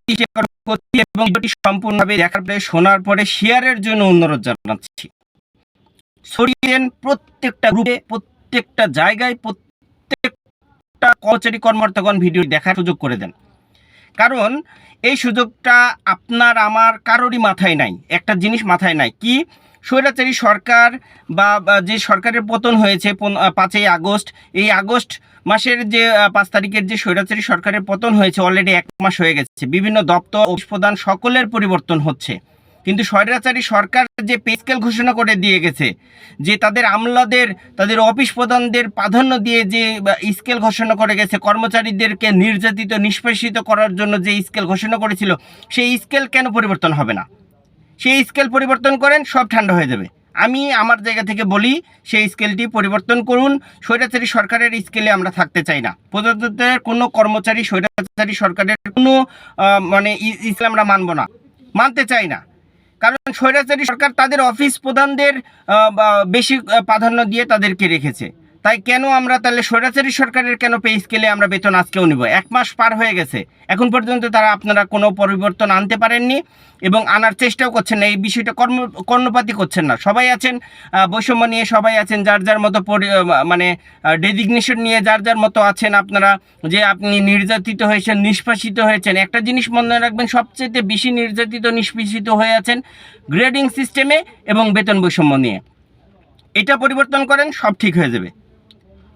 করছি এবং ভিডিওটি সম্পূর্ণভাবে দেখার পরে শোনার পরে শেয়ারের জন্য অনুরোধ জানাচ্ছি। ছড়িয়ে দেন প্রত্যেকটা গ্রুপে, প্রত্যেকটা জায়গায়, প্রত্যেকটা কর্মচারী কর্মকর্তাগণ ভিডিও দেখার সুযোগ করে দেন। কারণ এই সুযোগটা আপনার আমার কারোরই মাথায় নাই। একটা জিনিস মাথায় নাই, কি স্বৈরাচারী সরকার বা যে সরকারের পতন হয়েছে 5ই আগস্ট, এই আগস্ট মাসের যে 5 তারিখের যে স্বৈরাচারী সরকারের পতন হয়েছে অলরেডি 1 মাস হয়ে গেছে। বিভিন্ন দপ্তর অফিস প্রধান সকলের পরিবর্তন হচ্ছে, কিন্তু স্বৈরাচারী সরকার যে পে স্কেল ঘোষণা করে দিয়ে গেছে, যে তাদের আমলাদের, তাদের অফিস প্রধানদের প্রাধান্য দিয়ে যে স্কেল ঘোষণা করে গেছে, কর্মচারীদেরকে নির্যাতিত নিষ্পেষিত করার জন্য যে স্কেল ঘোষণা করেছিল, সেই স্কেল কেন পরিবর্তন হবে না? সেই স্কেল পরিবর্তন করেন, সব ঠান্ডা হয়ে যাবে। আমি আমার জায়গা থেকে বলি, সেই স্কেলটি পরিবর্তন করুন। স্বৈরাচারী সরকারের স্কেলে আমরা থাকতে চাই না। প্রজাতন্ত্রের কোনো কর্মচারী স্বৈরাচারী সরকারের কোনো স্কেল আমরা মানতে চাই না। কারণ স্বৈরাচারী সরকার তাদের অফিস প্রধানদের বেশি প্রাধান্য দিয়ে তাদেরকে রেখেছে। তাই কেন আমরা তাহলে স্বৈরাচারী সরকারের কেন পে স্কেলে আমরা বেতন আজকেও নিব? 1 মাস পার হয়ে গেছে, এখন পর্যন্ত আপনারা কোনো পরিবর্তন আনতে পারেননি এবং আনার চেষ্টাও করছেন না। এই বিষয়টা কর্ণপাতই করছেন না। সবাই আছেন বৈষম্য নিয়ে, সবাই আছেন যার যার মতো ডেজিগনেশন নিয়ে, যার যার মতো আছেন আপনারা, যে আপনি নির্যাতিত হয়েছেন, নিষ্পেষিত হয়েছেন। একটা জিনিস মনে রাখবেন, সবচেয়ে বেশি নির্যাতিত নিষ্পেষিত হয়ে আছেন গ্রেডিং সিস্টেমে এবং বেতন বৈষম্য নিয়ে। এটা পরিবর্তন করেন, সব ঠিক হয়ে যাবে,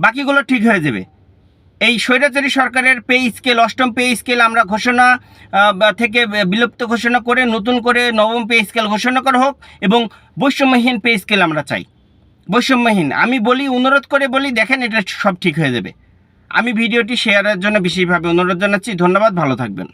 বাকিগুলো ঠিক হয়ে যাবে। এই স্বৈরাচারী সরকারের পে স্কেল, 8ম পে স্কেল আমরা ঘোষণা থেকে বিলুপ্ত ঘোষণা করে নতুন করে 9ম পে স্কেল ঘোষণা করা হোক এবং বৈষম্যহীন পে স্কেল আমরা চাই। বৈষম্যহীন, আমি বলি, অনুরোধ করে বলি, দেখেন এটা সব ঠিক হয়ে যাবে। আমি ভিডিওটি শেয়ারের জন্য বিশেষভাবে অনুরোধ জানাচ্ছি। ধন্যবাদ, ভালো থাকবেন।